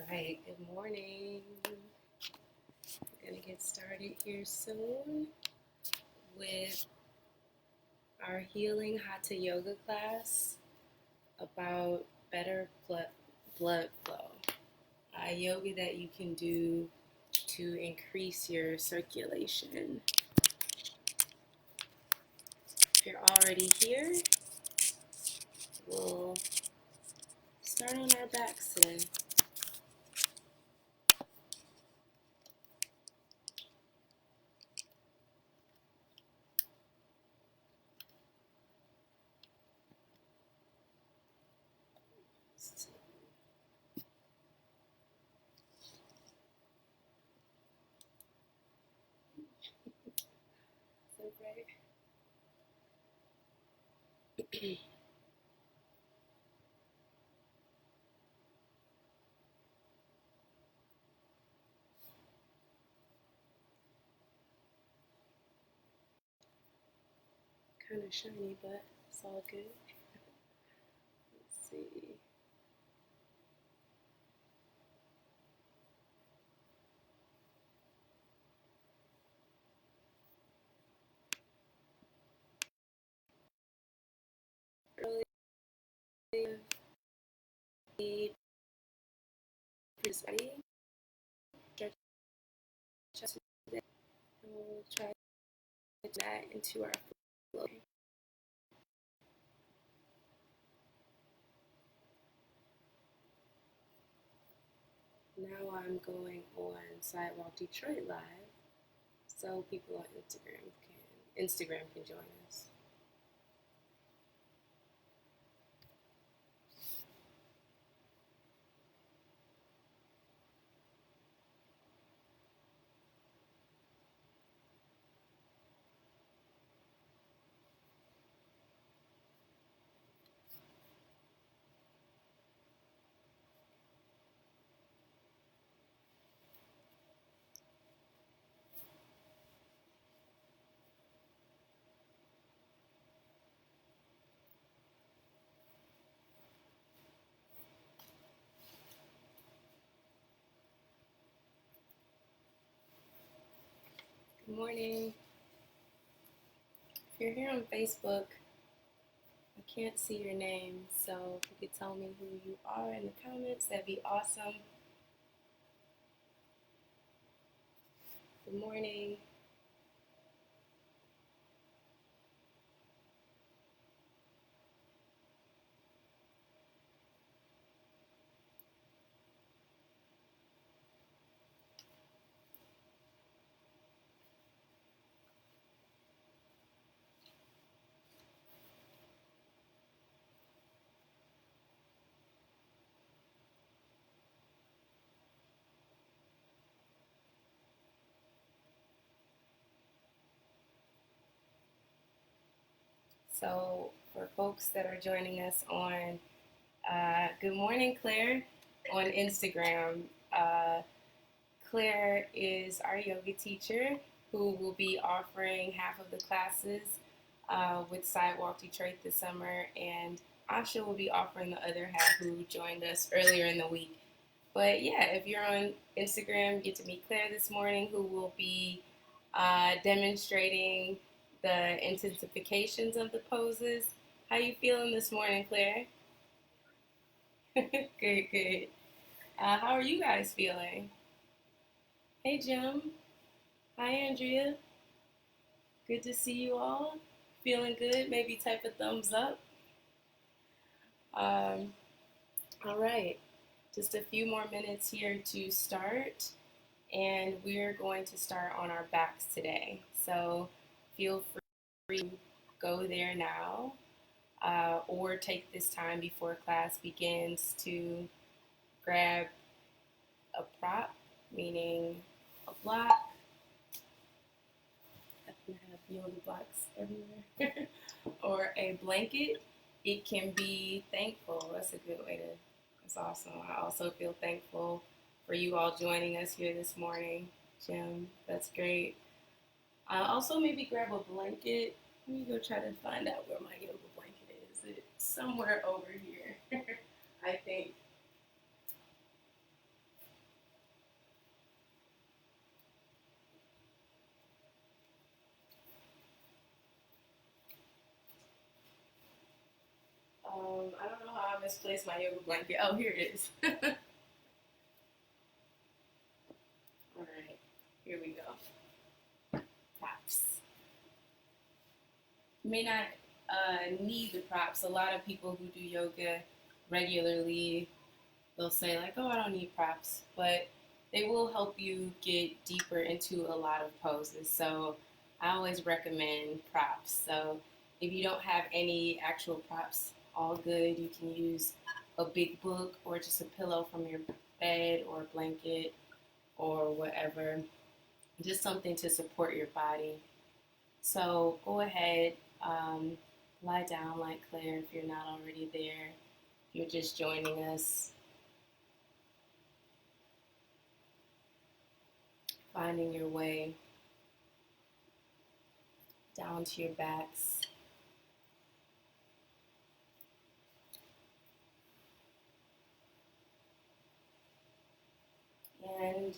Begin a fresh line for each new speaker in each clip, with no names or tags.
Right, good morning. We're going to get started here soon with our healing Hatha yoga class about better blood flow. Yoga that you can do to increase your circulation. If you're already here, we'll start on our backs today. So great. Kind of shiny, but it's all good. Let's see. Early ready. Stretch chest today. And we'll try to get that into our flow. Now I'm going on Sidewalk Detroit Live, so people on Instagram can join us. Good morning. If you're here on Facebook, I can't see your name, so if you could tell me who you are in the comments, that'd be awesome. Good morning. So for folks that are joining us on Good Morning Claire on Instagram, Claire is our yoga teacher who will be offering half of the classes with Sidewalk Detroit this summer, and Asha will be offering the other half who joined us earlier in the week. But yeah, if you're on Instagram, you get to meet Claire this morning, who will be demonstrating the intensifications of the poses. How you feeling this morning, Claire? Good, good. How are you guys feeling? Hey, Jim. Hi, Andrea. Good to see you all. Feeling good? Maybe type a thumbs up. All right. Just a few more minutes here to start, and we're going to start on our backs today. So feel free to go there now, or take this time before class begins to grab a prop, meaning a block. I have yoga blocks everywhere. Or a blanket. It can be thankful. That's a good way to, that's awesome. I also feel thankful for you all joining us here this morning. Jim, that's great. Also, maybe grab a blanket. Let me go try to find out where my yoga blanket is. It's somewhere over here, I think. misplaced my yoga blanket. Oh, here it is. All right, here we go. Props. You may not need the props. A lot of people who do yoga regularly, they'll say like, oh, I don't need props, but they will help you get deeper into a lot of poses. So I always recommend props. So if you don't have any actual props, all good. You can use a big book or just a pillow from your bed or blanket or whatever. Just something to support your body. So go ahead, lie down like Claire if you're not already there. If you're just joining us. Finding your way down to your backs. And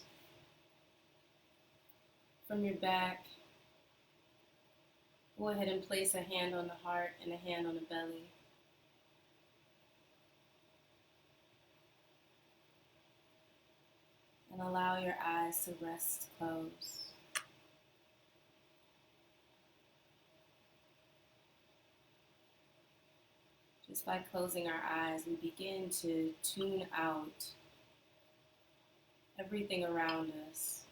from your back, go ahead and place a hand on the heart and a hand on the belly. And allow your eyes to rest closed. Just by closing our eyes, we begin to tune out everything around us.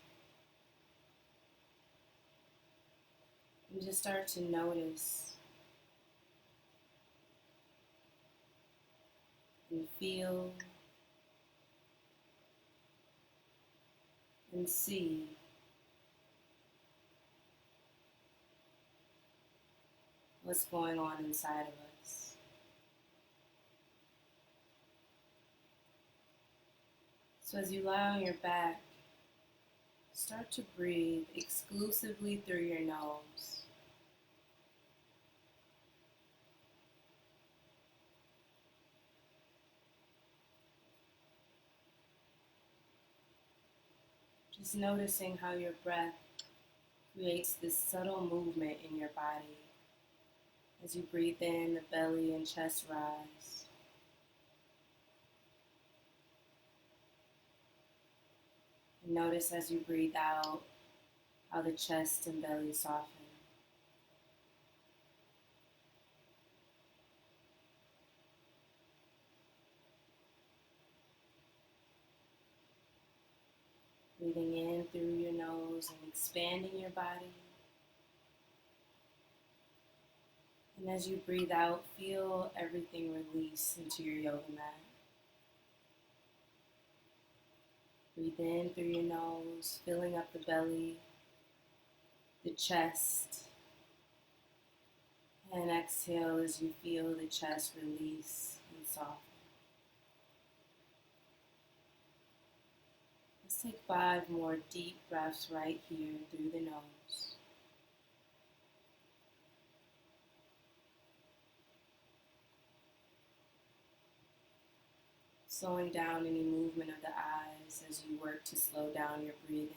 And just start to notice and feel and see what's going on inside of us. So as you lie on your back, start to breathe exclusively through your nose. Just noticing how your breath creates this subtle movement in your body. As you breathe in, the belly and chest rise. And notice as you breathe out how the chest and belly soften. Breathing in through your nose and expanding your body. And as you breathe out, feel everything release into your yoga mat. Breathe in through your nose, filling up the belly, the chest. And exhale as you feel the chest release and soften. Let's take 5 more deep breaths right here through the nose. Slowing down any movement of the eyes as you work to slow down your breathing.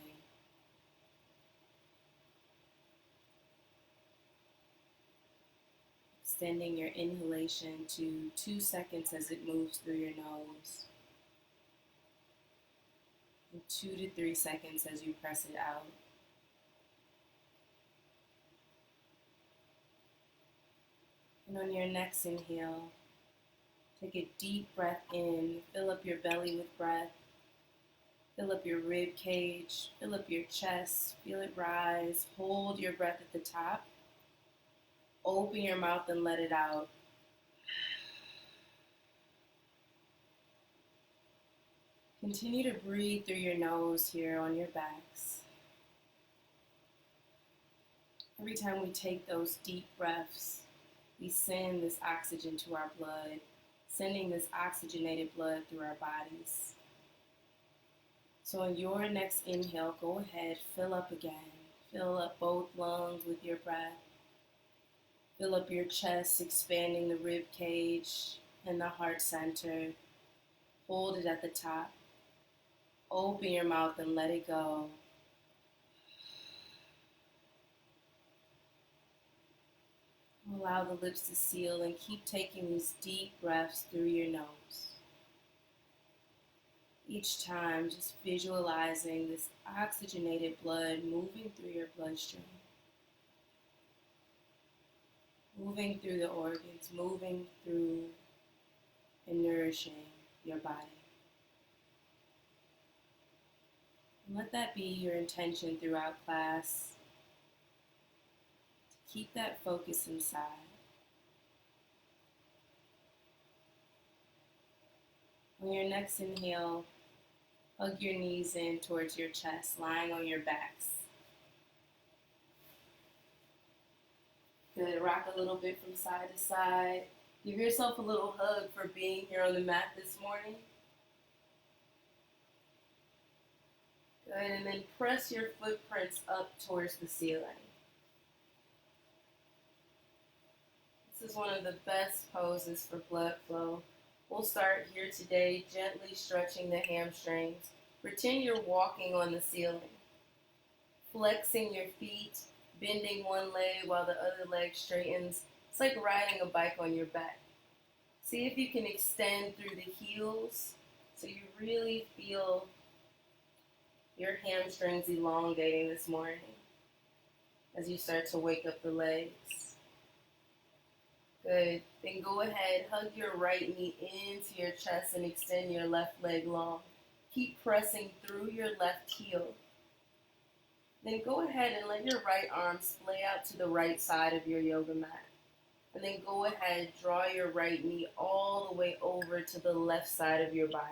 Extending your inhalation to 2 seconds as it moves through your nose. And 2 to 3 seconds as you press it out. And on your next inhale, take a deep breath in, fill up your belly with breath, fill up your rib cage, fill up your chest, feel it rise, hold your breath at the top, open your mouth and let it out. Continue to breathe through your nose here on your backs. Every time we take those deep breaths, we send this oxygen to our blood, sending this oxygenated blood through our bodies. So on your next inhale, go ahead, fill up again. Fill up both lungs with your breath. Fill up your chest, expanding the rib cage and the heart center. Hold it at the top. Open your mouth and let it go. Allow the lips to seal and keep taking these deep breaths through your nose. Each time, just visualizing this oxygenated blood moving through your bloodstream, moving through the organs, moving through and nourishing your body. And let that be your intention throughout class, to keep that focus inside. On your next inhale, hug your knees in towards your chest, lying on your backs. Good. Rock a little bit from side to side. Give yourself a little hug for being here on the mat this morning. Good. And then press your footprints up towards the ceiling. This is one of the best poses for blood flow. We'll start here today, gently stretching the hamstrings. Pretend you're walking on the ceiling. Flexing your feet, bending one leg while the other leg straightens. It's like riding a bike on your back. See if you can extend through the heels so you really feel your hamstrings elongating this morning as you start to wake up the legs. Good. Then go ahead, hug your right knee into your chest and extend your left leg long. Keep pressing through your left heel. Then go ahead and let your right arm splay out to the right side of your yoga mat. And then go ahead, draw your right knee all the way over to the left side of your body.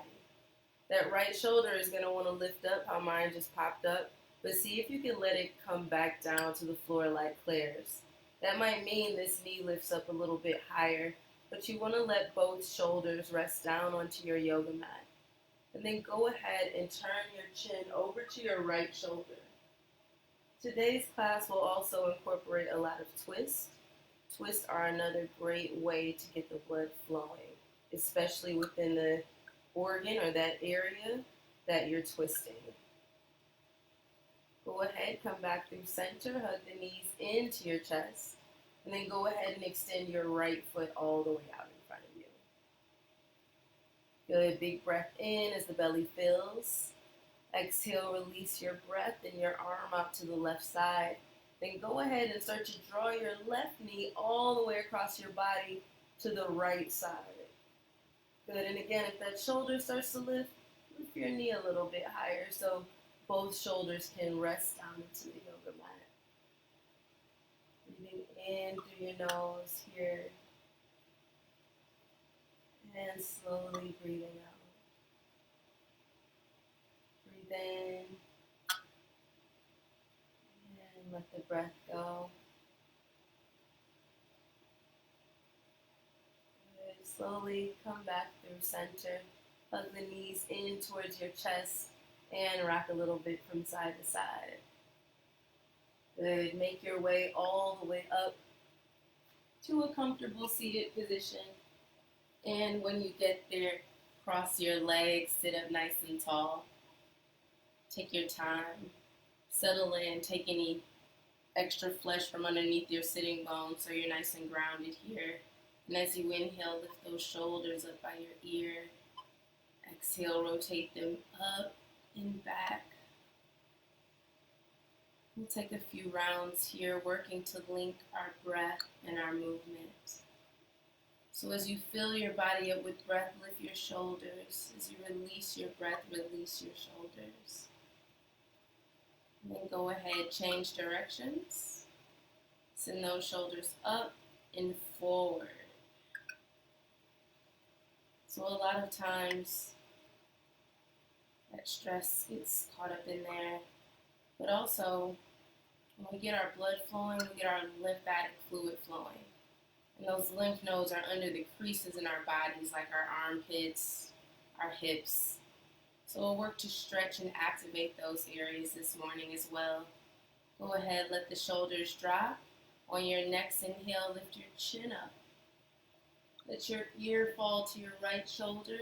That right shoulder is going to want to lift up, how mine just popped up. But see if you can let it come back down to the floor like Claire's. That might mean this knee lifts up a little bit higher, but you want to let both shoulders rest down onto your yoga mat. And then go ahead and turn your chin over to your right shoulder. Today's class will also incorporate a lot of twists. Twists are another great way to get the blood flowing, especially within the organ or that area that you're twisting. Go ahead, come back through center, hug the knees into your chest, and then go ahead and extend your right foot all the way out in front of you. Good, big breath in as the belly fills. Exhale, release your breath and your arm out to the left side. Then go ahead and start to draw your left knee all the way across your body to the right side. Good, and again, if that shoulder starts to lift your knee a little bit higher so both shoulders can rest down into the yoga mat. Breathing in through your nose here. And slowly breathing out. Breathe in. And let the breath go. Good. Slowly come back through center. Hug the knees in towards your chest. And rock a little bit from side to side. Good. Make your way all the way up to a comfortable seated position. And when you get there, cross your legs, sit up nice and tall. Take your time. Settle in. Take any extra flesh from underneath your sitting bones so you're nice and grounded here. And as you inhale, lift those shoulders up by your ear. Exhale, rotate them up and back. We'll take a few rounds here, working to link our breath and our movement. So as you fill your body up with breath, lift your shoulders. As you release your breath, release your shoulders. And then go ahead, change directions. Send those shoulders up and forward. So a lot of times that stress gets caught up in there. But also, when we get our blood flowing, we get our lymphatic fluid flowing. And those lymph nodes are under the creases in our bodies, like our armpits, our hips. So we'll work to stretch and activate those areas this morning as well. Go ahead, let the shoulders drop. On your next inhale, lift your chin up. Let your ear fall to your right shoulder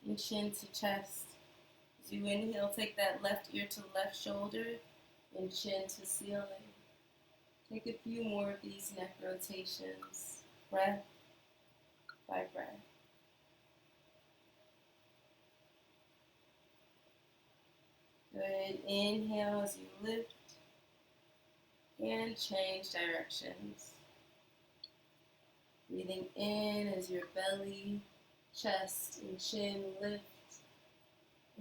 and chin to chest. As you inhale, take that left ear to left shoulder and chin to ceiling. Take a few more of these neck rotations, breath by breath. Good. Inhale as you lift and change directions. Breathing in as your belly, chest, and chin lift.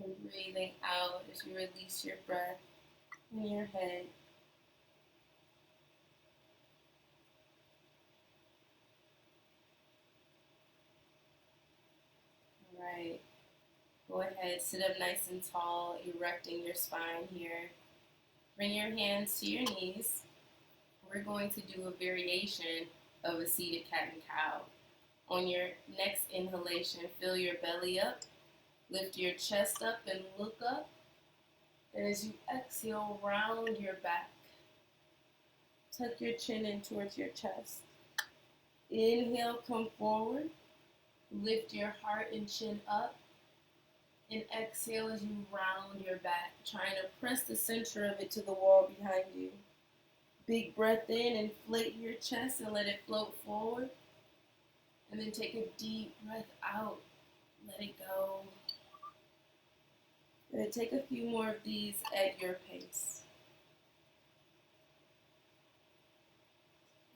And breathing out as you release your breath in your head. All right. Go ahead, sit up nice and tall, erecting your spine here. Bring your hands to your knees. We're going to do a variation of a seated cat and cow. On your next inhalation, fill your belly up, lift your chest up and look up. And as you exhale, round your back. Tuck your chin in towards your chest. Inhale, come forward. Lift your heart and chin up. And exhale as you round your back, trying to press the center of it to the wall behind you. Big breath in, inflate your chest and let it float forward. And then take a deep breath out. Let it go. And then take a few more of these at your pace.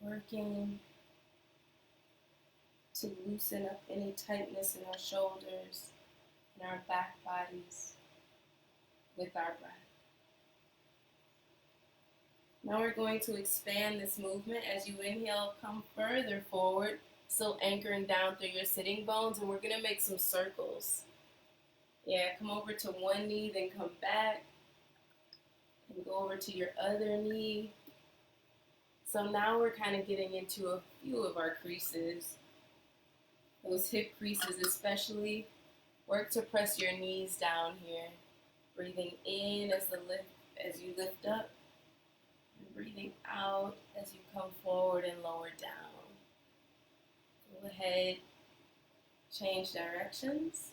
Working to loosen up any tightness in our shoulders and our back bodies with our breath. Now we're going to expand this movement. As you inhale, come further forward, still anchoring down through your sitting bones, and we're going to make some circles. Yeah, come over to one knee, then come back, and go over to your other knee. So now we're kind of getting into a few of our creases. Those hip creases especially. Work to press your knees down here. Breathing in as you lift up. And breathing out as you come forward and lower down. Go ahead. Change directions.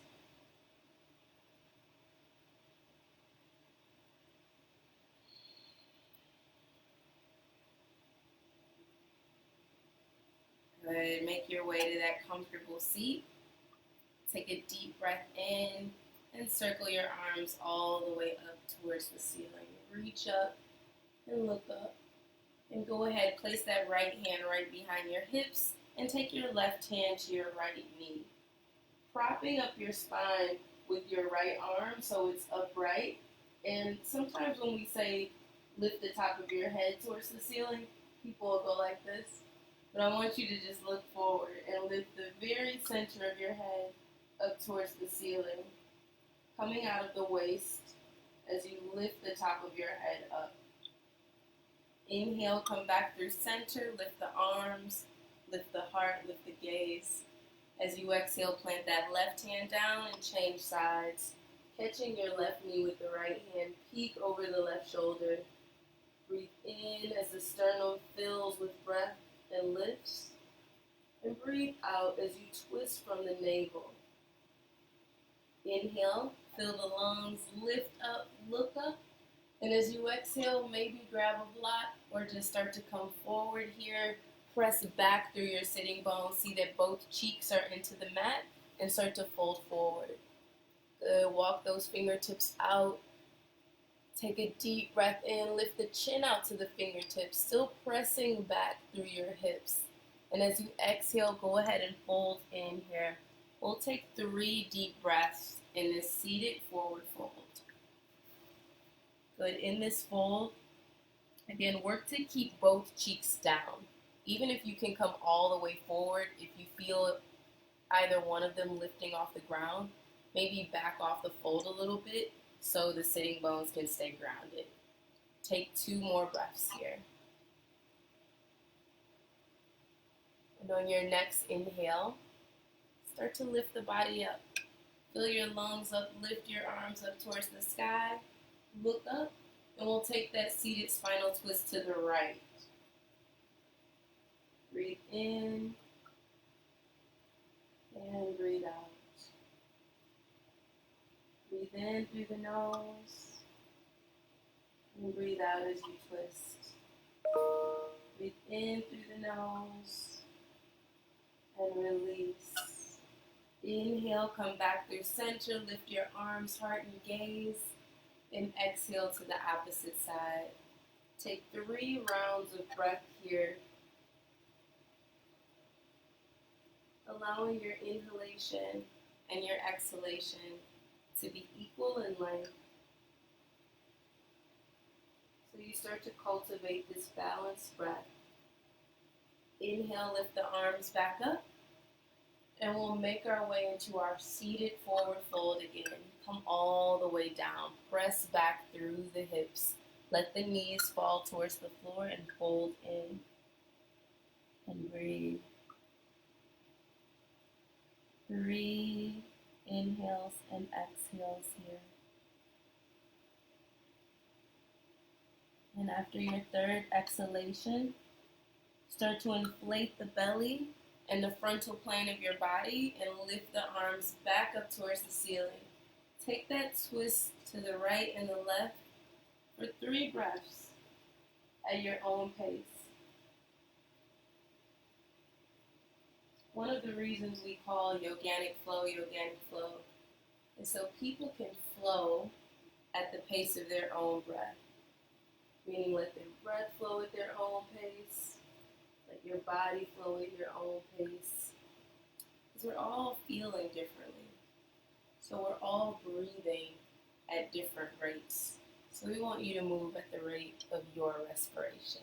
Good. Make your way to that comfortable seat. Take a deep breath in and circle your arms all the way up towards the ceiling. Reach up and look up. And go ahead, place that right hand right behind your hips and take your left hand to your right knee. Propping up your spine with your right arm so it's upright. And sometimes when we say lift the top of your head towards the ceiling, people will go like this. But I want you to just look forward and lift the very center of your head up towards the ceiling, coming out of the waist as you lift the top of your head up. Inhale, come back through center, lift the arms, lift the heart, lift the gaze. As you exhale, plant that left hand down and change sides, catching your left knee with the right hand, peek over the left shoulder. Breathe in as the sternum fills with breath and lifts, and breathe out as you twist from the navel. Inhale, fill the lungs, lift up, look up, and as you exhale, maybe grab a block or just start to come forward here. Press back through your sitting bones. See that both cheeks are into the mat and start to fold forward. Good. Walk those fingertips out. Take a deep breath in. Lift the chin out to the fingertips, still pressing back through your hips. And as you exhale, go ahead and fold in here. We'll take 3 deep breaths in this seated forward fold. Good. In this fold, again, work to keep both cheeks down. Even if you can come all the way forward, if you feel either one of them lifting off the ground, maybe back off the fold a little bit so the sitting bones can stay grounded. Take 2 more breaths here. And on your next inhale, start to lift the body up. Fill your lungs up, lift your arms up towards the sky. Look up, and we'll take that seated spinal twist to the right. Breathe in, and breathe out. Breathe in through the nose, and breathe out as you twist. Breathe in through the nose and release. Inhale, come back through center, lift your arms, heart, and gaze. And exhale to the opposite side. Take 3 rounds of breath here, allowing your inhalation and your exhalation to be equal in length. So you start to cultivate this balanced breath. Inhale, lift the arms back up, and we'll make our way into our seated forward fold again. Come all the way down. Press back through the hips. Let the knees fall towards the floor and fold in. And breathe. 3 inhales and exhales here. And after your 3rd exhalation, start to inflate the belly and the frontal plane of your body and lift the arms back up towards the ceiling. Take that twist to the right and the left for 3 breaths at your own pace. One of the reasons we call Yoganic Flow is so people can flow at the pace of their own breath. Meaning let their breath flow at their own pace. Let your body flow at your own pace. Because we're all feeling differently. So we're all breathing at different rates. So we want you to move at the rate of your respiration.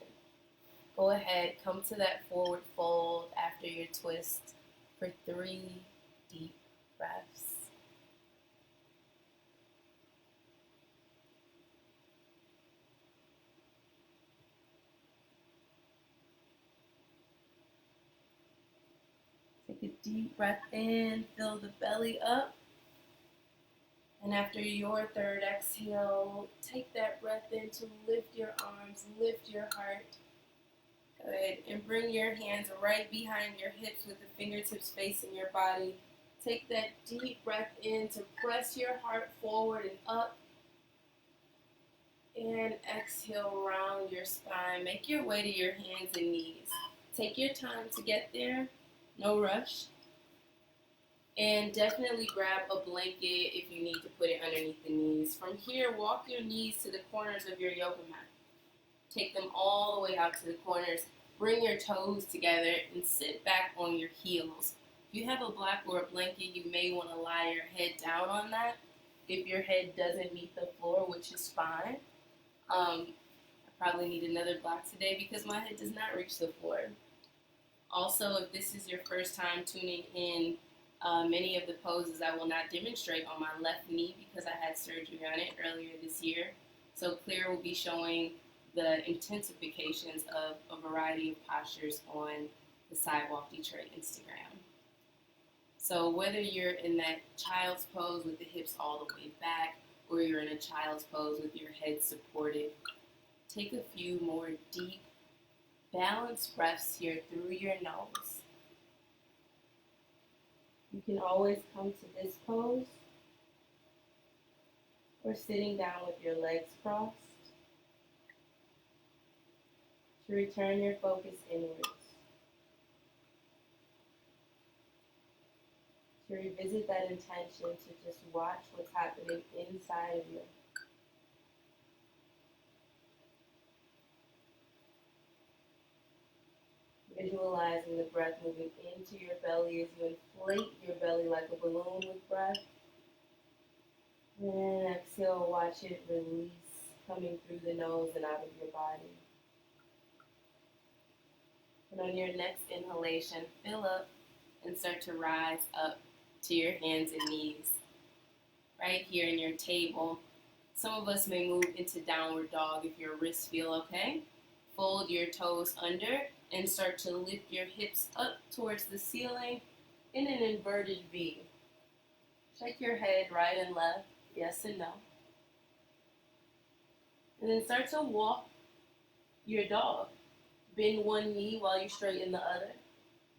Go ahead, come to that forward fold after your twist for 3 deep breaths. Take a deep breath in, fill the belly up. And after your 3rd exhale, take that breath in to lift your arms, lift your heart. Good. And bring your hands right behind your hips with the fingertips facing your body. Take that deep breath in to press your heart forward and up. And exhale, round your spine. Make your way to your hands and knees. Take your time to get there. No rush. And definitely grab a blanket if you need to put it underneath the knees. From here, walk your knees to the corners of your yoga mat. Take them all the way out to the corners. Bring your toes together and sit back on your heels. If you have a block or a blanket, you may want to lie your head down on that. If your head doesn't meet the floor, which is fine. I probably need another block today because my head does not reach the floor. Also, if this is your first time tuning in, many of the poses I will not demonstrate on my left knee because I had surgery on it earlier this year. So Claire will be showing the intensifications of a variety of postures on the Sidewalk Detroit Instagram. So whether you're in that child's pose with the hips all the way back, or you're in a child's pose with your head supported, take a few more deep, balanced breaths here through your nose. You can always come to this pose or sitting down with your legs crossed to return your focus inwards. To revisit that intention to just watch what's happening inside of you. Visualizing the breath moving into your belly as you inflate your belly like a balloon with breath. And exhale, watch it release, coming through the nose and out of your body. And on your next inhalation, fill up and start to rise up to your hands and knees. Right here in your table. Some of us may move into downward dog if your wrists feel okay. Fold your toes under and start to lift your hips up towards the ceiling in an inverted V. Shake your head right and left, yes and no. And then start to walk your dog. Bend one knee while you straighten the other.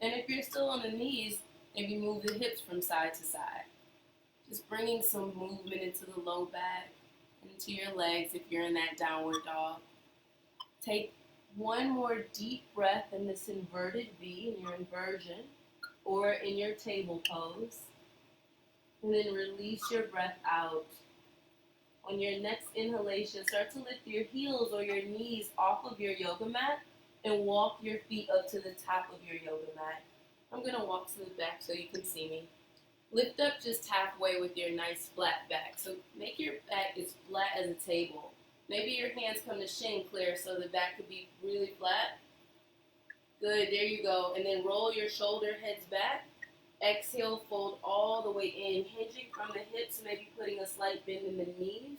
And if you're still on the knees, maybe move the hips from side to side. Just bringing some movement into the low back, into your legs if you're in that downward dog. Take One more deep breath in this inverted V, in your inversion, or in your table pose. And then release your breath out. On your next inhalation, start to lift your heels or your knees off of your yoga mat and walk your feet up to the top of your yoga mat. I'm going to walk to the back so you can see me. Lift up just halfway with your nice flat back. So make your back as flat as a table. Maybe your hands come to shin clear so the back could be really flat. Good, there you go. And then roll your shoulder heads back. Exhale, fold all the way in, hinging from the hips, maybe putting a slight bend in the knees.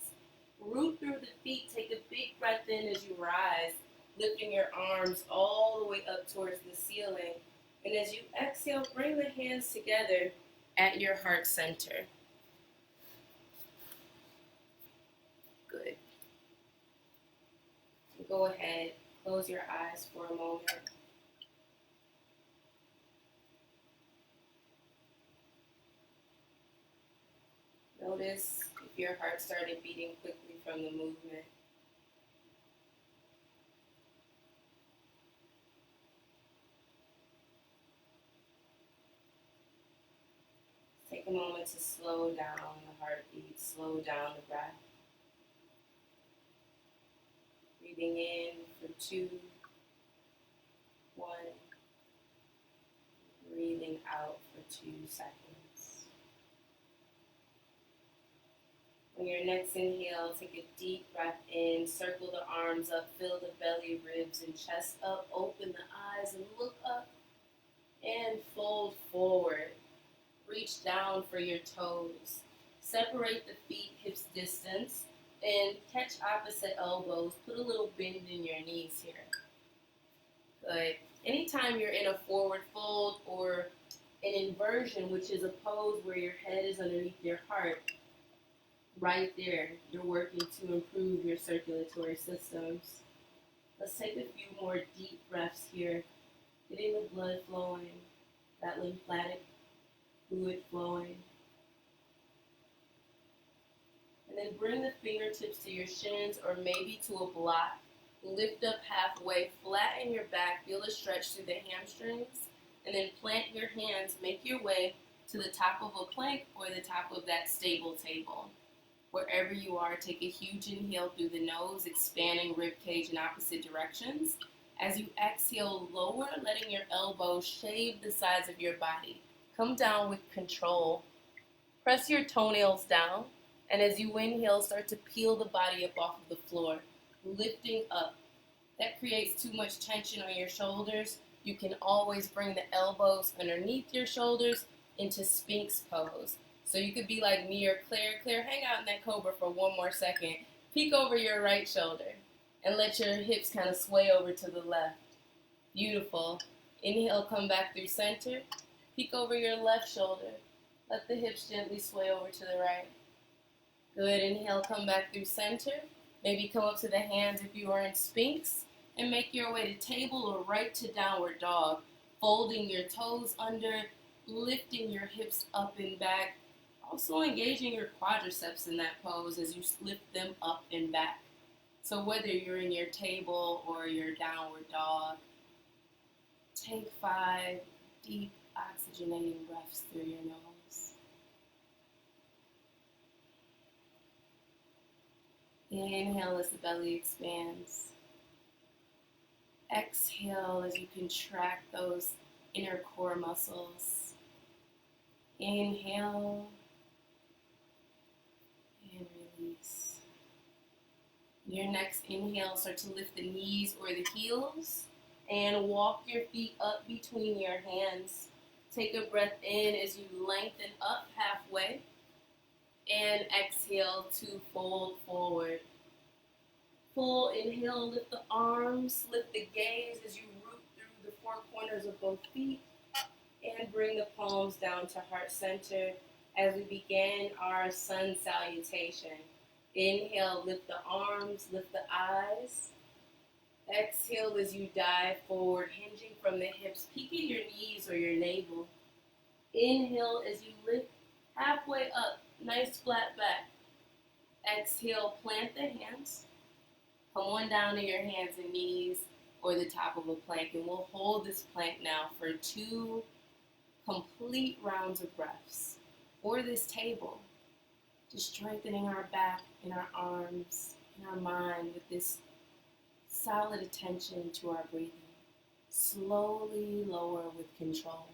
Root through the feet, take a big breath in as you rise, lifting your arms all the way up towards the ceiling. And as you exhale, bring the hands together at your heart center. Good. Go ahead, close your eyes for a moment. Notice if your heart started beating quickly from the movement. Take a moment to slow down the heartbeat, slow down the breath. Breathing in for 2, 1. Breathing out for 2 seconds. On your next inhale, take a deep breath in, circle the arms up, fill the belly, ribs, and chest up, open the eyes and look up, and fold forward. Reach down for your toes. Separate the feet hips distance, and catch opposite elbows. Put a little bend in your knees here. Good. Anytime you're in a forward fold or an inversion, which is a pose where your head is underneath your heart, right there, you're working to improve your circulatory systems. Let's take a few more deep breaths here, getting the blood flowing, that lymphatic fluid flowing. And then bring the fingertips to your shins or maybe to a block. Lift up halfway, flatten your back, feel a stretch through the hamstrings, and then plant your hands, make your way to the top of a plank or the top of that stable table. Wherever you are, take a huge inhale through the nose, expanding rib cage in opposite directions. As you exhale, lower, letting your elbows shave the sides of your body. Come down with control. Press your toenails down, and as you inhale, start to peel the body up off of the floor, lifting up. That creates too much tension on your shoulders. You can always bring the elbows underneath your shoulders into Sphinx pose. So you could be like me or Claire. Claire, hang out in that cobra for one more second. Peek over your right shoulder and let your hips kind of sway over to the left. Beautiful. Inhale, come back through center. Peek over your left shoulder. Let the hips gently sway over to the right. Good. Inhale, come back through center. Maybe come up to the hands if you are in Sphinx. And make your way to table or right to downward dog. Folding your toes under, lifting your hips up and back. Also engaging your quadriceps in that pose as you lift them up and back. So whether you're in your table or your downward dog, take 5 deep oxygenating breaths through your nose. Inhale as the belly expands. Exhale as you contract those inner core muscles. Inhale and release. Your next inhale, start to lift the knees or the heels and walk your feet up between your hands. Take a breath in as you lengthen up halfway and exhale to fold forward. Full inhale, lift the arms, lift the gaze as you root through the 4 corners of both feet and bring the palms down to heart center as we begin our sun salutation. Inhale, lift the arms, lift the eyes. Exhale as you dive forward, hinging from the hips, peeking your knees or your navel. Inhale as you lift halfway up, nice flat back. Exhale, plant the hands. Come on down to your hands and knees. or the top of a plank. And we'll hold this plank now for 2 complete rounds of breaths. Or this table, just strengthening our back and our arms and our mind with this solid attention to our breathing. Slowly lower with control.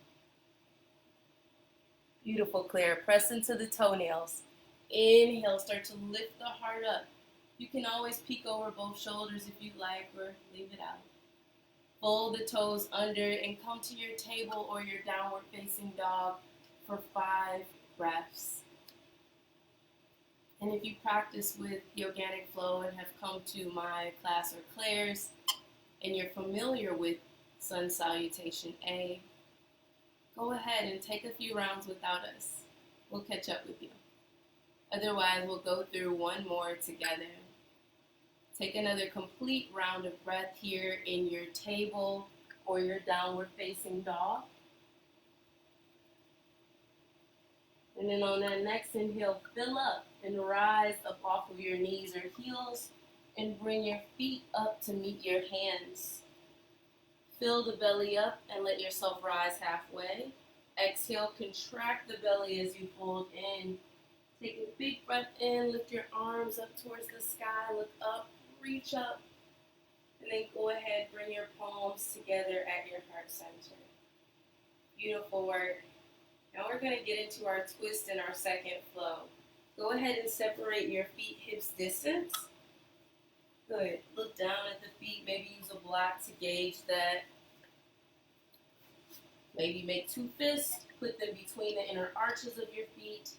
Beautiful, Claire. Press into the toenails. Inhale, start to lift the heart up. You can always peek over both shoulders if you like, or leave it out. Fold the toes under and come to your table or your downward facing dog for 5 breaths. And if you practice with Yoganic Flow and have come to my class or Claire's, and you're familiar with Sun Salutation A, go ahead and take a few rounds without us. We'll catch up with you. Otherwise, we'll go through one more together. Take another complete round of breath here in your table or your downward facing dog. And then on that next inhale, fill up and rise up off of your knees or heels and bring your feet up to meet your hands. Fill the belly up and let yourself rise halfway. Exhale, contract the belly as you fold in. Take a big breath in, lift your arms up towards the sky, look up, reach up, and then go ahead, bring your palms together at your heart center. Beautiful work. Now we're going to get into our twist and our second flow. Go ahead and separate your feet hips distance. Good. Look down at the feet. Maybe use a block to gauge that. Maybe make 2 fists. Put them between the inner arches of your feet.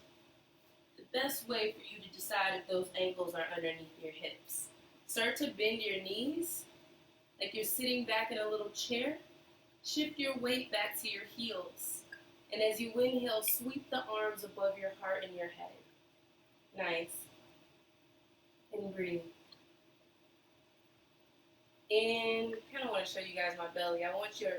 The best way for you to decide if those ankles are underneath your hips. Start to bend your knees like you're sitting back in a little chair. Shift your weight back to your heels. And as you inhale, sweep the arms above your heart and your head. Nice. And breathe. And kind of want to show you guys my belly. I want your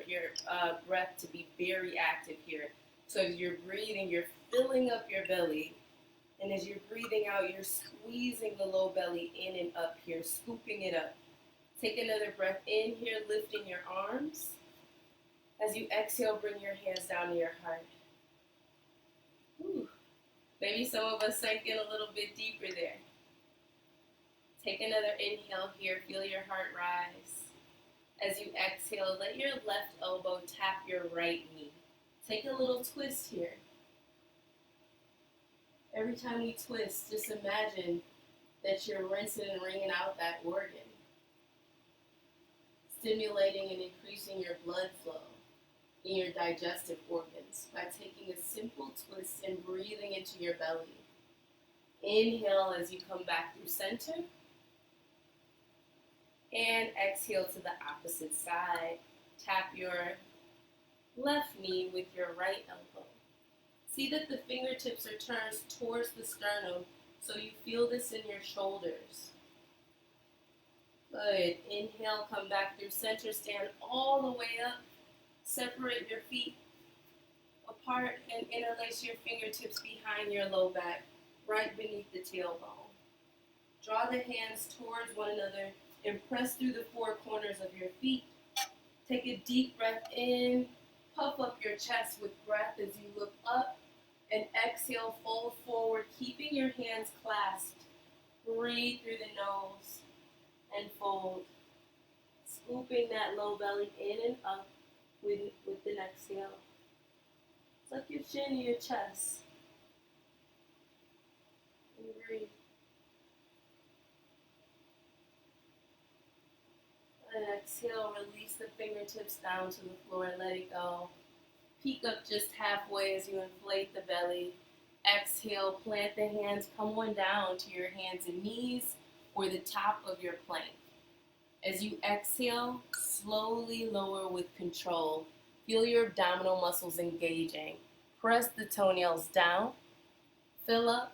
breath to be very active here. So as you're breathing, you're filling up your belly. And as you're breathing out, you're squeezing the low belly in and up here, scooping it up. Take another breath in here, lifting your arms. As you exhale, bring your hands down to your heart. Whew. Maybe some of us sank in a little bit deeper there. Take another inhale here, feel your heart rise. As you exhale, let your left elbow tap your right knee. Take a little twist here. Every time you twist, just imagine that you're rinsing and wringing out that organ, stimulating and increasing your blood flow in your digestive organs by taking a simple twist and breathing into your belly. Inhale as you come back through center. And exhale to the opposite side. Tap your left knee with your right elbow. See that the fingertips are turned towards the sternum so you feel this in your shoulders. Good. Inhale, come back through center, stand all the way up. Separate your feet apart and interlace your fingertips behind your low back, right beneath the tailbone. Draw the hands towards one another and press through the 4 corners of your feet. Take a deep breath in, puff up your chest with breath as you look up, and exhale, fold forward, keeping your hands clasped. Breathe through the nose and fold. Scooping that low belly in and up with an exhale. Tuck your chin to your chest. And breathe. And exhale, release the fingertips down to the floor and let it go. Peek up just halfway as you inflate the belly. Exhale, plant the hands, come on down to your hands and knees or the top of your plank. As you exhale, slowly lower with control. Feel your abdominal muscles engaging. Press the toenails down. Fill up.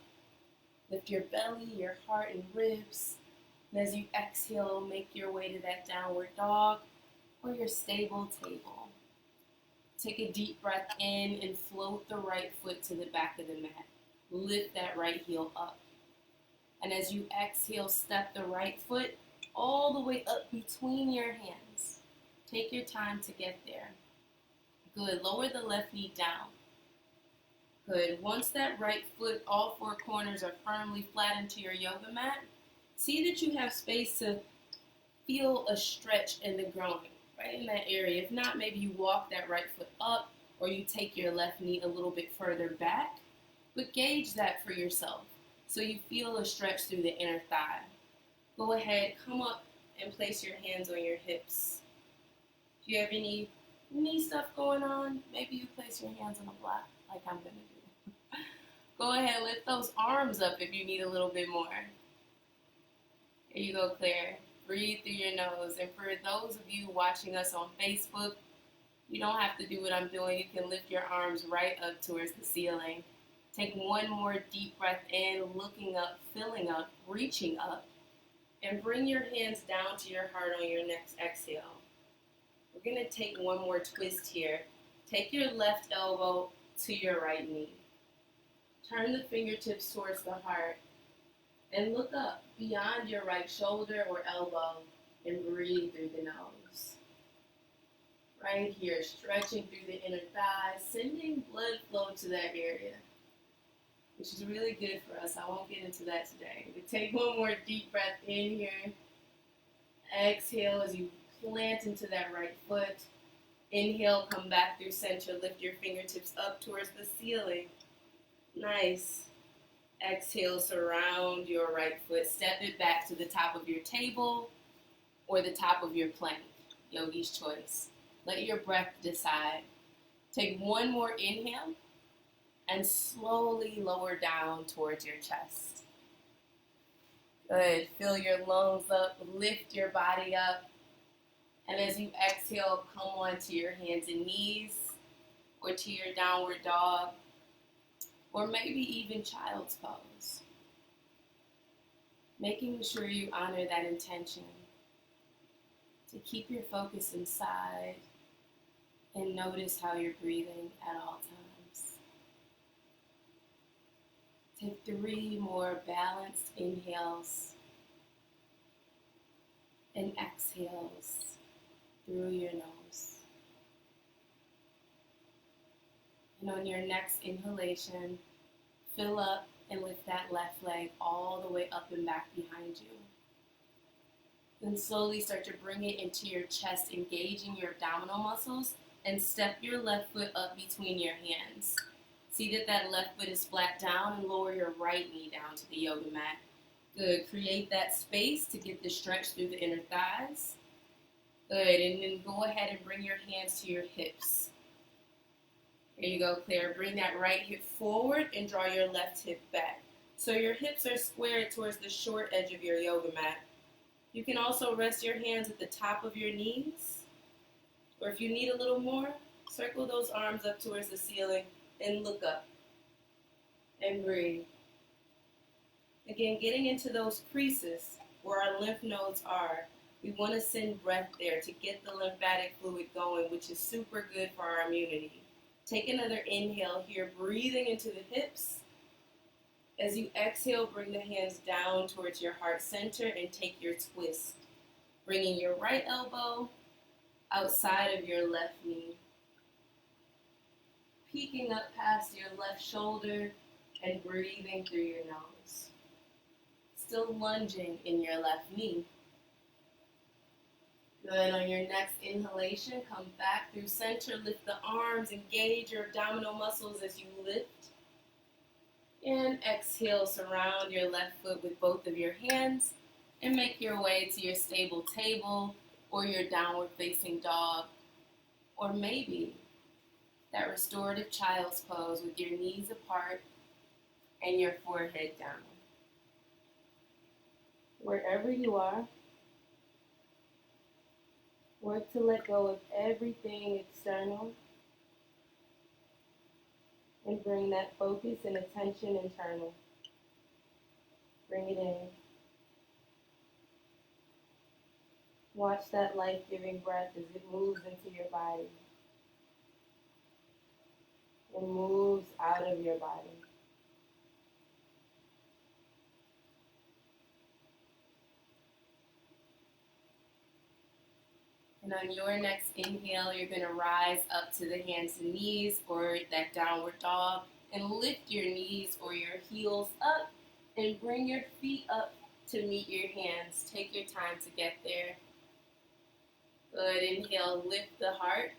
Lift your belly, your heart, and ribs. And as you exhale, make your way to that downward dog or your stable table. Take a deep breath in and float the right foot to the back of the mat. Lift that right heel up. And as you exhale, step the right foot all the way up between your hands. Take your time to get there. Good. Lower the left knee down. Good. Once that right foot, all four corners are firmly flat into your yoga mat, see that you have space to feel a stretch in the groin, right in that area. If not, maybe you walk that right foot up or you take your left knee a little bit further back, but gauge that for yourself so you feel a stretch through the inner thigh. Go ahead, come up and place your hands on your hips. If you have any knee stuff going on, maybe you place your hands on the block like I'm going to do. Go ahead, lift those arms up if you need a little bit more. There you go, Claire. Breathe through your nose. And for those of you watching us on Facebook, you don't have to do what I'm doing. You can lift your arms right up towards the ceiling. Take one more deep breath in, looking up, filling up, reaching up. And bring your hands down to your heart on your next exhale. We're going to take one more twist here. Take your left elbow to your right knee. Turn the fingertips towards the heart. And look up beyond your right shoulder or elbow and breathe through the nose. Right here, stretching through the inner thighs, sending blood flow to that area, which is really good for us. I won't get into that today. But take one more deep breath in here. Exhale as you plant into that right foot. Inhale, come back through center. Lift your fingertips up towards the ceiling. Nice. Exhale, surround your right foot. Step it back to the top of your table or the top of your plank. Yogi's choice. Let your breath decide. Take one more inhale and slowly lower down towards your chest. Good. Fill your lungs up. Lift your body up. And as you exhale, come onto your hands and knees or to your downward dog. Or maybe even child's pose. Making sure you honor that intention to keep your focus inside and notice how you're breathing at all times. Take 3 more balanced inhales and exhales through your nose. And on your next inhalation, fill up and lift that left leg all the way up and back behind you. Then slowly start to bring it into your chest, engaging your abdominal muscles, and step your left foot up between your hands. See that left foot is flat down and lower your right knee down to the yoga mat. Good. Create that space to get the stretch through the inner thighs. Good. And then go ahead and bring your hands to your hips. There you go, Claire. Bring that right hip forward and draw your left hip back. So your hips are squared towards the short edge of your yoga mat. You can also rest your hands at the top of your knees. Or if you need a little more, circle those arms up towards the ceiling and look up. And breathe. Again, getting into those creases where our lymph nodes are. We want to send breath there to get the lymphatic fluid going, which is super good for our immunity. Take another inhale here, breathing into the hips. As you exhale, bring the hands down towards your heart center and take your twist. Bringing your right elbow outside of your left knee. Peeking up past your left shoulder and breathing through your nose. Still lunging in your left knee. Good. On your next inhalation, come back through center, lift the arms, engage your abdominal muscles as you lift. And exhale, surround your left foot with both of your hands and make your way to your stable table or your downward facing dog. Or maybe that restorative child's pose with your knees apart and your forehead down. Wherever you are, work to let go of everything external and bring that focus and attention internal. Bring it in. Watch that life-giving breath as it moves into your body and moves out of your body. And on your next inhale, you're going to rise up to the hands and knees or that downward dog and lift your knees or your heels up and bring your feet up to meet your hands. Take your time to get there. Good. Inhale, lift the heart.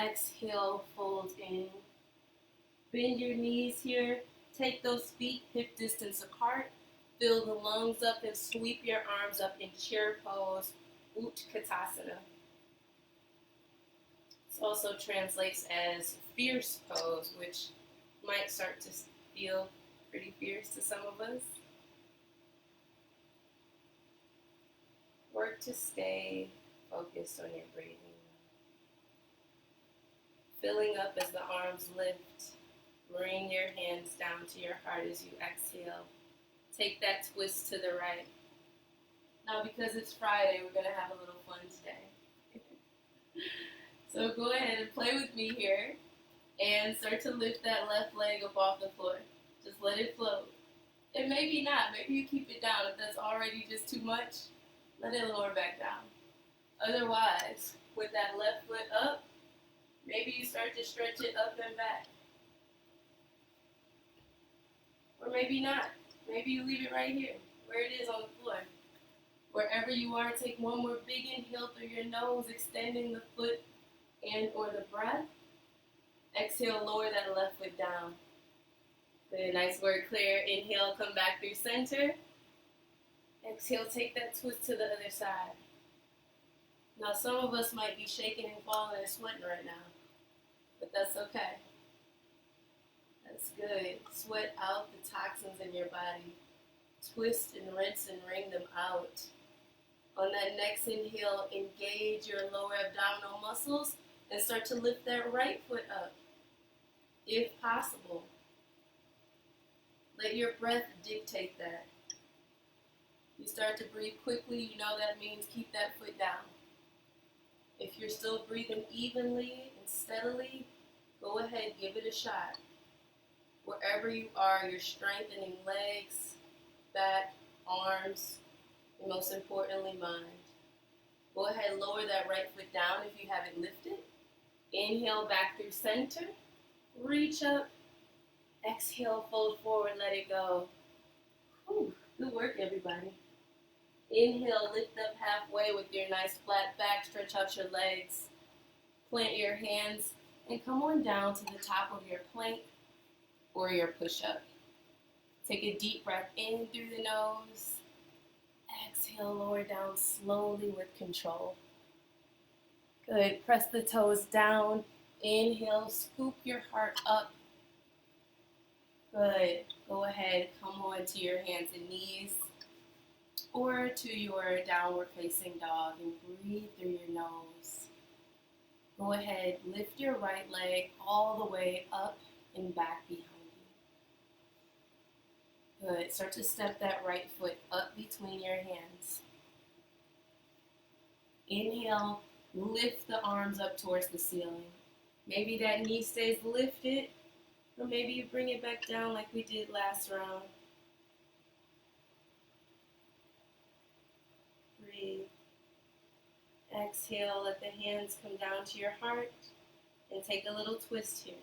Exhale, fold in. Bend your knees here. Take those feet hip distance apart. Fill the lungs up and sweep your arms up in chair pose, Utkatasana. This also translates as fierce pose, which might start to feel pretty fierce to some of us. Work to stay focused on your breathing. Filling up as the arms lift. Bring your hands down to your heart as you exhale. Take that twist to the right. Now, because it's Friday, we're going to have a little fun today. So go ahead and play with me here and start to lift that left leg up off the floor. Just let it float. And maybe not. Maybe you keep it down. If that's already just too much, let it lower back down. Otherwise, with that left foot up, maybe you start to stretch it up and back. Or maybe not. Maybe you leave it right here, where it is on the floor. Wherever you are, take one more big inhale through your nose, extending the foot and or the breath. Exhale, lower that left foot down. Good, nice word, clear. Inhale, come back through center. Exhale, take that twist to the other side. Now, some of us might be shaking and falling and sweating right now, but that's okay. That's good. Sweat out the toxins in your body. Twist and rinse and wring them out. On that next inhale, engage your lower abdominal muscles and start to lift that right foot up, if possible. Let your breath dictate that. You start to breathe quickly, you know that means keep that foot down. If you're still breathing evenly and steadily, go ahead, give it a shot. Wherever you are, you're strengthening legs, back, arms, and most importantly, mind. Go ahead, lower that right foot down if you haven't lifted. Inhale back through center. Reach up. Exhale, fold forward, let it go. Whew, good work, everybody. Inhale, lift up halfway with your nice flat back. Stretch out your legs. Plant your hands and come on down to the top of your plank or your push-up. Take a deep breath in through the nose. Exhale, lower down slowly with control. Good. Press the toes down. Inhale, scoop your heart up. Good. Go ahead, come on to your hands and knees or to your downward facing dog and breathe through your nose. Go ahead, lift your right leg all the way up and back behind you. Good. Start to step that right foot up between your hands. Inhale, lift the arms up towards the ceiling. Maybe that knee stays lifted, or maybe you bring it back down like we did last round. Breathe. Exhale, let the hands come down to your heart and take a little twist here.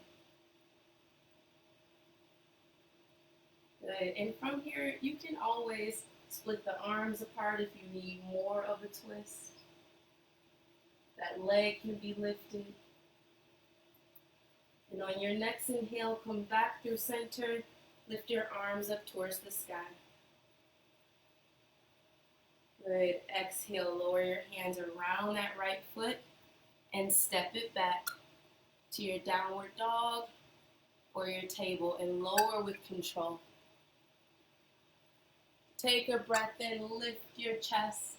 Good. And from here, you can always split the arms apart if you need more of a twist. That leg can be lifted. And on your next inhale, come back through center. Lift your arms up towards the sky. Good. Exhale, lower your hands around that right foot and step it back to your downward dog or your table and lower with control. Take a breath in, lift your chest,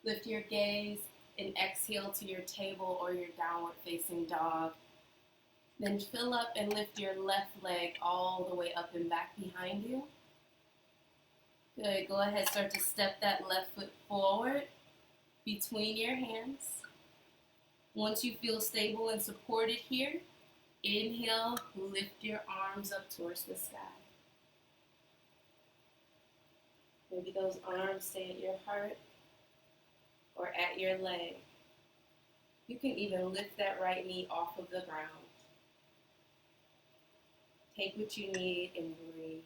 lift your gaze, and exhale to your table or your downward facing dog. Then fill up and lift your left leg all the way up and back behind you. Good. Go ahead, start to step that left foot forward between your hands. Once you feel stable and supported here, inhale, lift your arms up towards the sky. Maybe those arms stay at your heart or at your leg. You can even lift that right knee off of the ground. Take what you need and breathe.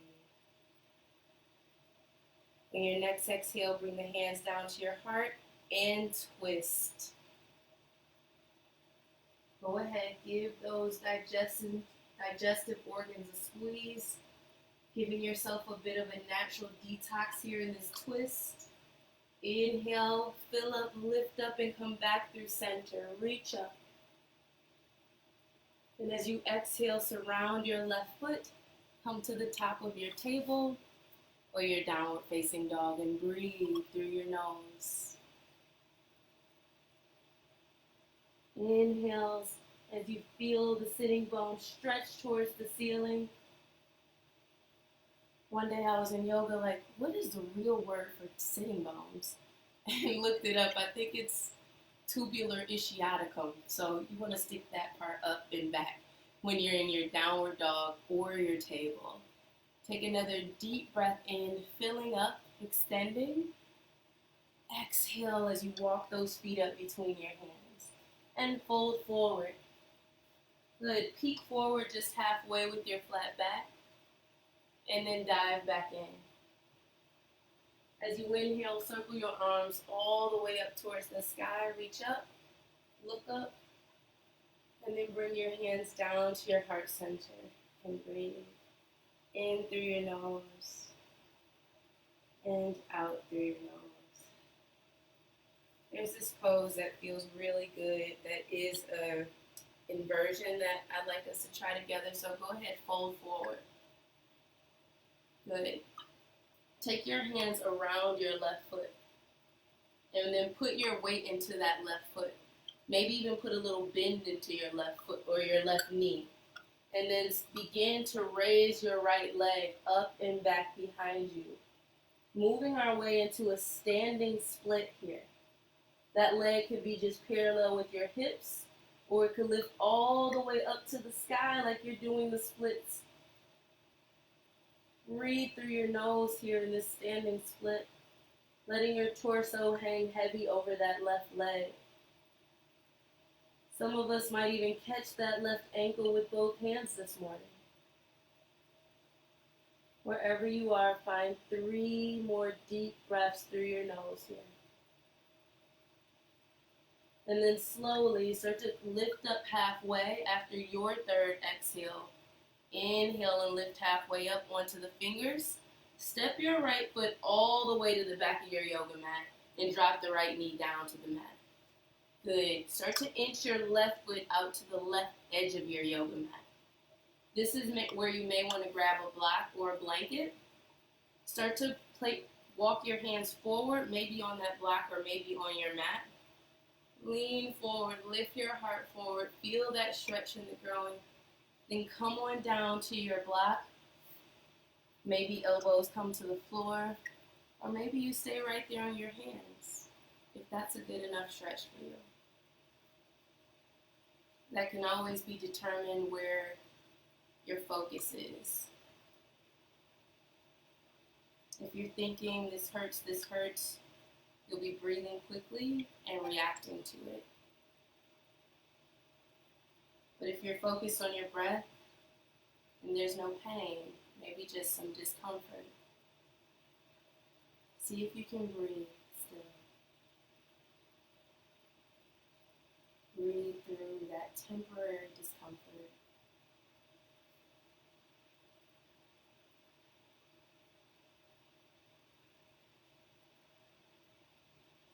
In your next exhale, bring the hands down to your heart and twist. Go ahead, give those digestive organs a squeeze, giving yourself a bit of a natural detox here in this twist. Inhale, fill up, lift up, and come back through center. Reach up. And as you exhale, surround your left foot. Come to the top of your table or your downward facing dog and breathe through your nose. Inhales as you feel the sitting bones stretch towards the ceiling. One day I was in yoga like, what is the real word for sitting bones? And looked it up. I think it's tubular ischiaticum. So you want to stick that part up and back when you're in your downward dog or your table. Take another deep breath in, filling up, extending. Exhale as you walk those feet up between your hands. And fold forward. Good. Peek forward just halfway with your flat back. And then dive back in. As you inhale, circle your arms all the way up towards the sky. Reach up, look up, and then bring your hands down to your heart center. And breathe in through your nose and out through your nose. There's this pose that feels really good that is a inversion that I'd like us to try together. So go ahead, fold forward. Good. Take your hands around your left foot and then put your weight into that left foot. Maybe even put a little bend into your left foot or your left knee. And then begin to raise your right leg up and back behind you. Moving our way into a standing split here. That leg could be just parallel with your hips, or it could lift all the way up to the sky like you're doing the splits. Breathe through your nose here in this standing split, letting your torso hang heavy over that left leg. Some of us might even catch that left ankle with both hands this morning. Wherever you are, find 3 more deep breaths through your nose here. And then slowly start to lift up halfway after your third exhale. Inhale and lift halfway up onto the fingers. Step your right foot all the way to the back of your yoga mat and drop the right knee down to the mat. Good. Start to inch your left foot out to the left edge of your yoga mat. This is where you may want to grab a block or a blanket. Start to walk your hands forward, maybe on that block or maybe on your mat. Lean forward, lift your heart forward, feel that stretch in the groin. Then come on down to your block. Maybe elbows come to the floor, or maybe you stay right there on your hands, if that's a good enough stretch for you. That can always be determined where your focus is. If you're thinking this hurts, you'll be breathing quickly and reacting to it. But if you're focused on your breath and there's no pain, maybe just some discomfort, see if you can breathe still. Breathe through that temporary discomfort.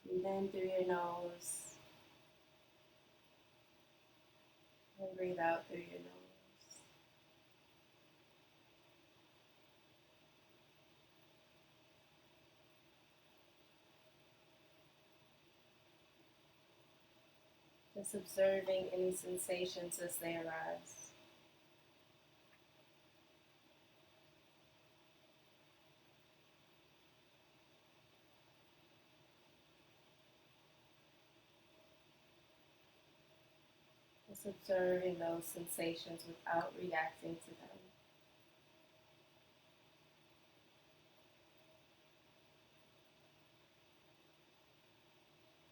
Breathe in through your nose. And breathe out through your nose. Just observing any sensations as they arise. Just observing those sensations without reacting to them.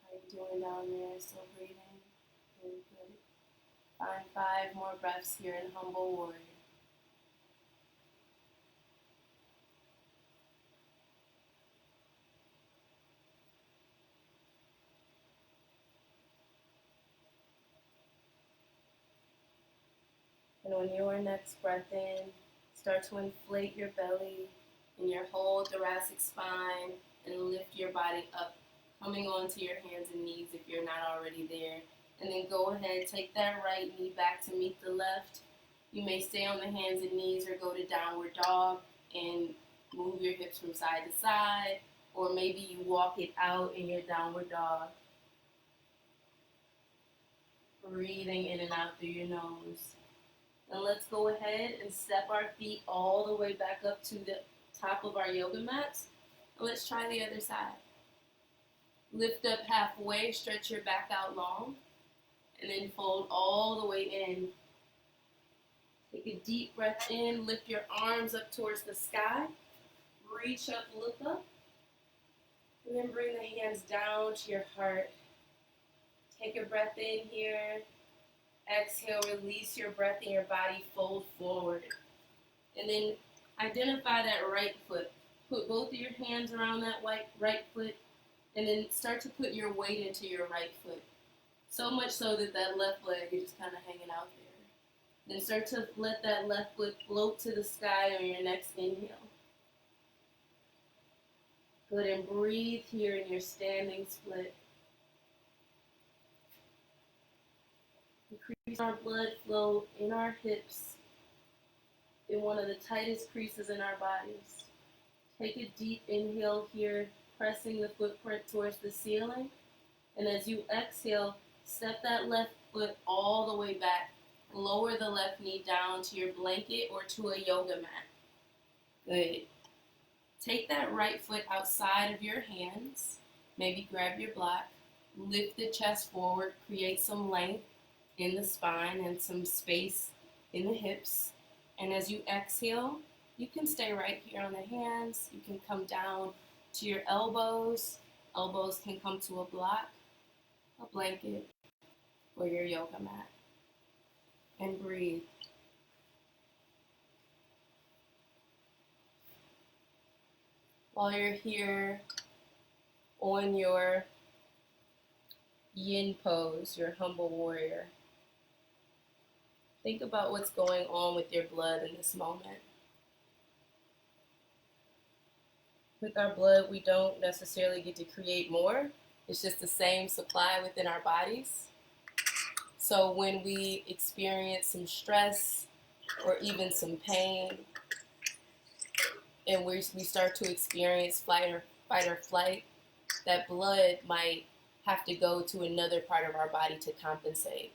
How are you doing down there? Still breathing? Find 5 more breaths here in Humble Warrior. And on your next breath in, start to inflate your belly and your whole thoracic spine and lift your body up, coming onto your hands and knees if you're not already there. And then go ahead, take that right knee back to meet the left. You may stay on the hands and knees or go to downward dog and move your hips from side to side, or maybe you walk it out in your downward dog. Breathing in and out through your nose. And let's go ahead and step our feet all the way back up to the top of our yoga mats. And let's try the other side. Lift up halfway, stretch your back out long, and then fold all the way in. Take a deep breath in, lift your arms up towards the sky. Reach up, look up. And then bring the hands down to your heart. Take a breath in here. Exhale, release your breath in your body, fold forward. And then identify that right foot. Put both of your hands around that right foot, and then start to put your weight into your right foot. So much so that that left leg is just kind of hanging out there. Then start to let that left foot float to the sky on your next inhale. Good, and breathe here in your standing split. Increase our blood flow in our hips, in one of the tightest creases in our bodies. Take a deep inhale here, pressing the footprint towards the ceiling. And as you exhale, step that left foot all the way back. Lower the left knee down to your blanket or to a yoga mat. Good. Take that right foot outside of your hands. Maybe grab your block. Lift the chest forward. Create some length in the spine and some space in the hips. And as you exhale, you can stay right here on the hands. You can come down to your elbows. Elbows can come to a block, a blanket, or your yoga mat. And breathe. While you're here on your yin pose, your humble warrior, think about what's going on with your blood in this moment. With our blood, we don't necessarily get to create more. It's just the same supply within our bodies. So when we experience some stress or even some pain, and we start to experience fight or flight, that blood might have to go to another part of our body to compensate.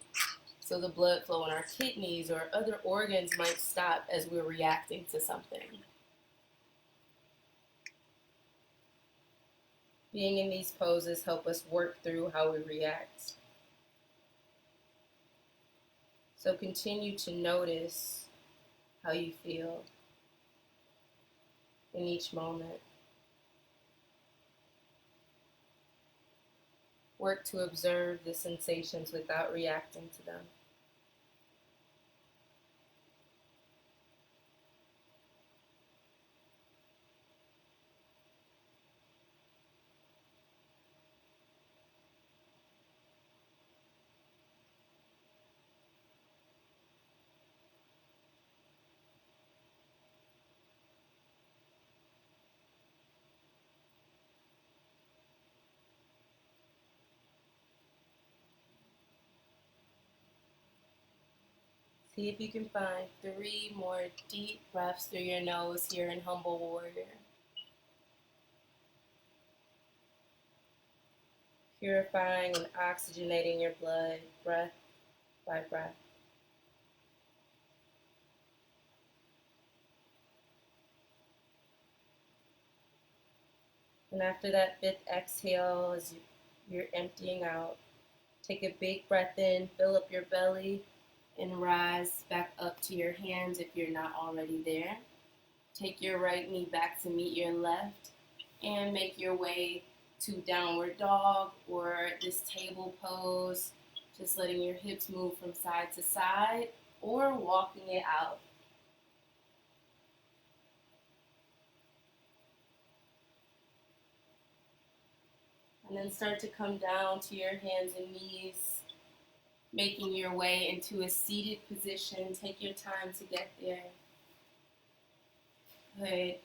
So the blood flow in our kidneys or other organs might stop as we're reacting to something. Being in these poses help us work through how we react. So continue to notice how you feel in each moment. Work to observe the sensations without reacting to them. See if you can find 3 more deep breaths through your nose here in Humble Warrior. Purifying and oxygenating your blood, breath by breath. And after that 5th exhale, as you're emptying out, take a big breath in, fill up your belly, and rise back up to your hands if you're not already there. Take your right knee back to meet your left, and make your way to downward dog or this table pose. Just letting your hips move from side to side or walking it out. And then start to come down to your hands and knees, making your way into a seated position. Take your time to get there. Good.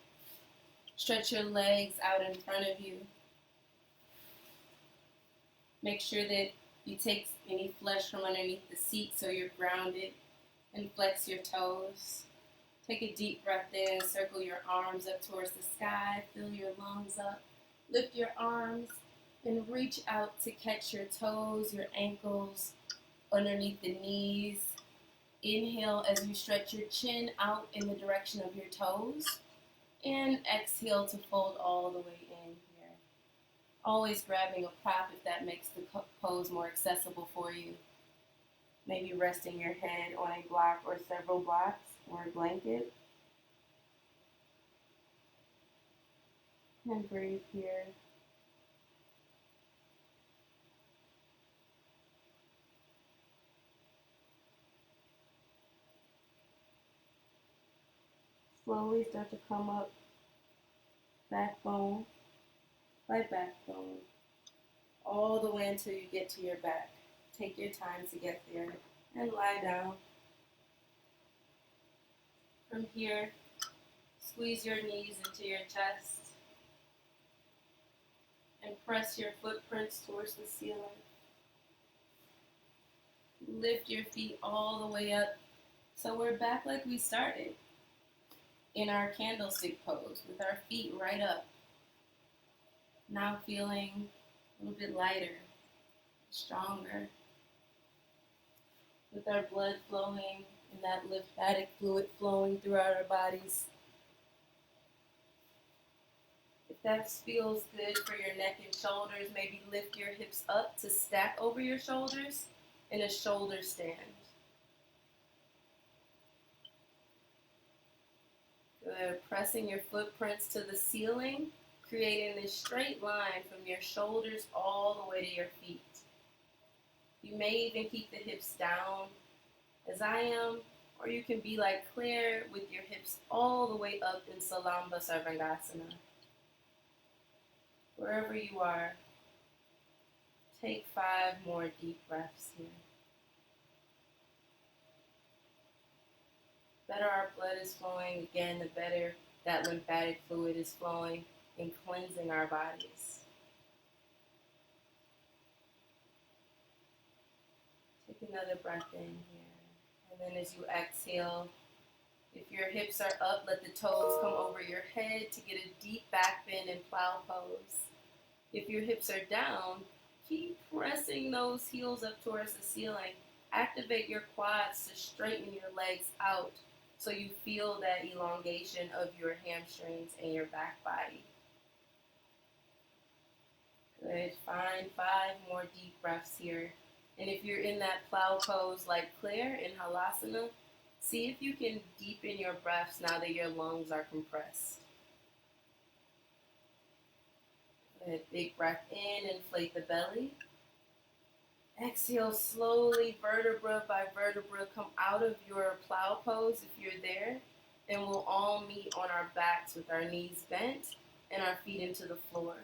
Stretch your legs out in front of you. Make sure that you take any flesh from underneath the seat so you're grounded, and flex your toes. Take a deep breath in, circle your arms up towards the sky, fill your lungs up, lift your arms, and reach out to catch your toes, your ankles, underneath the knees. Inhale as you stretch your chin out in the direction of your toes, and exhale to fold all the way in here. Always grabbing a prop if that makes the pose more accessible for you. Maybe resting your head on a block or several blocks or a blanket. And breathe here. Slowly start to come up backbone by backbone, all the way until you get to your back. Take your time to get there and lie down. From here, squeeze your knees into your chest and press your footprints towards the ceiling. Lift your feet all the way up so we're back like we started in our candlestick pose with our feet right up. Now feeling a little bit lighter, stronger, with our blood flowing and that lymphatic fluid flowing throughout our bodies. If that feels good for your neck and shoulders, maybe lift your hips up to stack over your shoulders in a shoulder stand. Good. Pressing your footprints to the ceiling, creating this straight line from your shoulders all the way to your feet. You may even keep the hips down as I am, or you can be like Claire with your hips all the way up in Salamba Sarvangasana. Wherever you are, take 5 more deep breaths here. The better our blood is flowing, again, the better that lymphatic fluid is flowing and cleansing our bodies. Take another breath in here. And then as you exhale, if your hips are up, let the toes come over your head to get a deep back bend and plow pose. If your hips are down, keep pressing those heels up towards the ceiling. Activate your quads to straighten your legs out so you feel that elongation of your hamstrings and your back body. Good. Find 5 more deep breaths here. And if you're in that plow pose like Claire in Halasana, see if you can deepen your breaths now that your lungs are compressed. Good. Big breath in, inflate the belly. Exhale slowly, vertebra by vertebra, come out of your plow pose if you're there, and we'll all meet on our backs with our knees bent and our feet into the floor.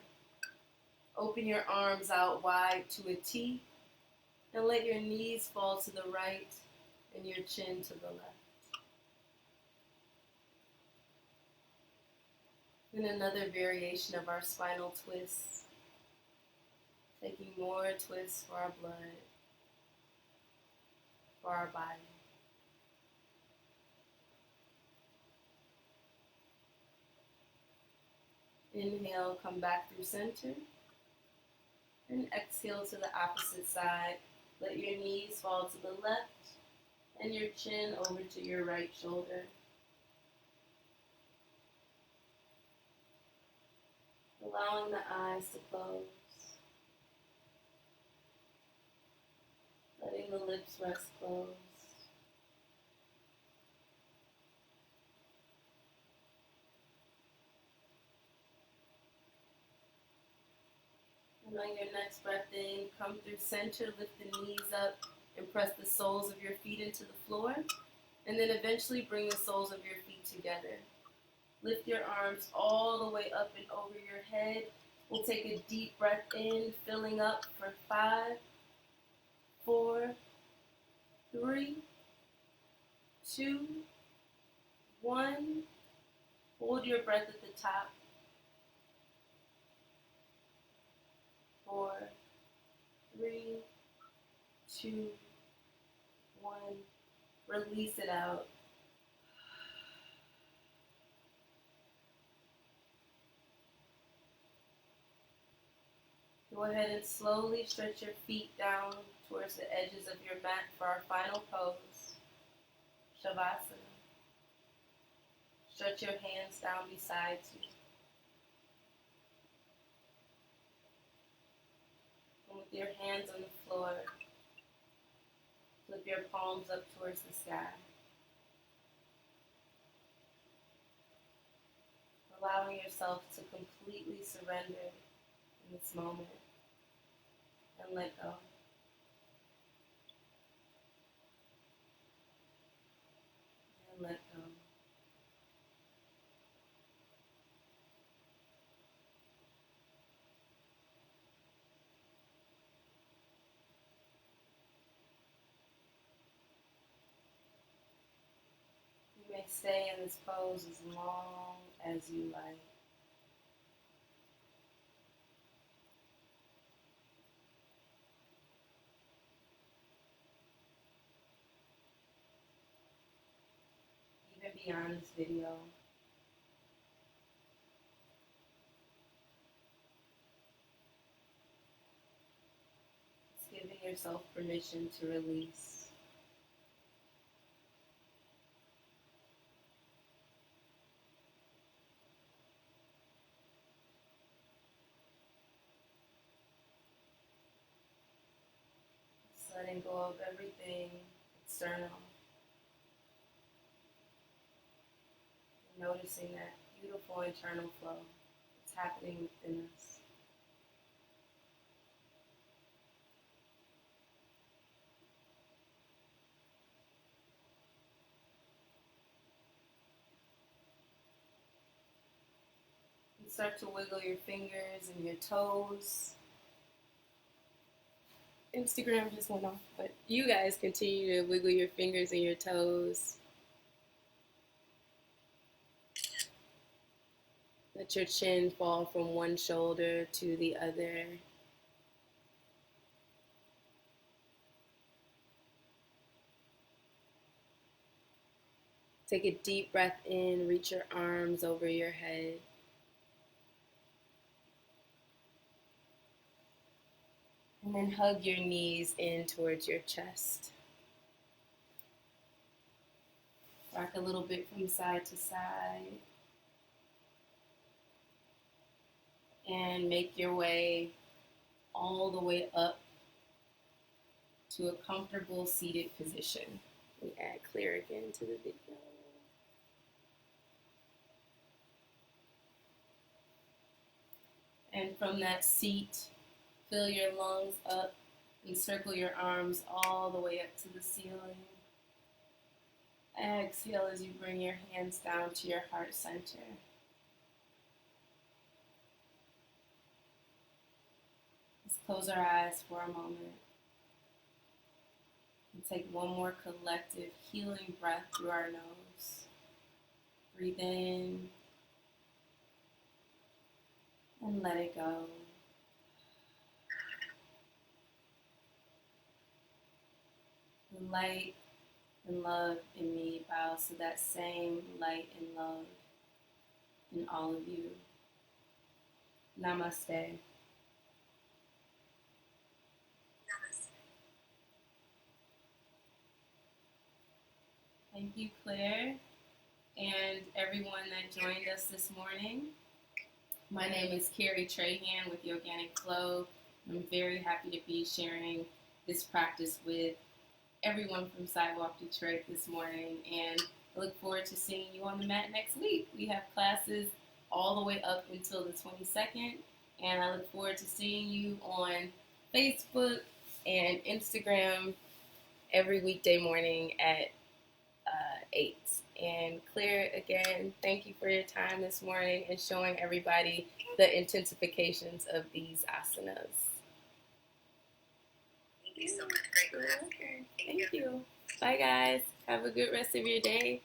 Open your arms out wide to a T, and let your knees fall to the right and your chin to the left. And another variation of our spinal twists. Taking more twists for our blood, for our body. Inhale, come back through center. And exhale to the opposite side. Let your knees fall to the left and your chin over to your right shoulder. Allowing the eyes to close. Letting the lips rest closed. And On your next breath in, come through center, lift the knees up, and press the soles of your feet into the floor. And then eventually bring the soles of your feet together. Lift your arms all the way up and over your head. We'll take a deep breath in, filling up for 5, 4, 3, 2, 1. Hold your breath at the top. 4, 3, 2, 1. Release it out. Go ahead and slowly stretch your feet down towards the edges of your mat for our final pose, Shavasana. Stretch your hands down beside you. And with your hands on the floor, flip your palms up towards the sky. Allowing yourself to completely surrender in this moment and let go. And let go. You may stay in this pose as long as you like. Even beyond this video. Just giving yourself permission to release. Just letting go of everything external. Noticing that beautiful internal flow that's happening within us. And start to wiggle your fingers and your toes. Instagram just went off, but you guys continue to wiggle your fingers and your toes. Let your chin fall from one shoulder to the other. Take a deep breath in, reach your arms over your head. And then hug your knees in towards your chest. Rock a little bit from side to side. And make your way all the way up to a comfortable seated position. Let me add clear again to the video. And from that seat, fill your lungs up and circle your arms all the way up to the ceiling. Exhale as you bring your hands down to your heart center. Let's close our eyes for a moment. And take one more collective healing breath through our nose. Breathe in and let it go. The light and love in me bows to that same light and love in all of you. Namaste. Thank you, Claire, and everyone that joined us this morning. My name is Carrie Trahan with Yoganic Flow. I'm very happy to be sharing this practice with everyone from Sidewalk Detroit this morning, and I look forward to seeing you on the mat next week. We have classes all the way up until the 22nd, And I look forward to seeing you on Facebook and Instagram every weekday morning at 8. And Claire, again, thank you for your time this morning and showing everybody the intensifications of these asanas.
Thank you so much. Great class.
Thank you. Bye, guys. Have a good rest of your day.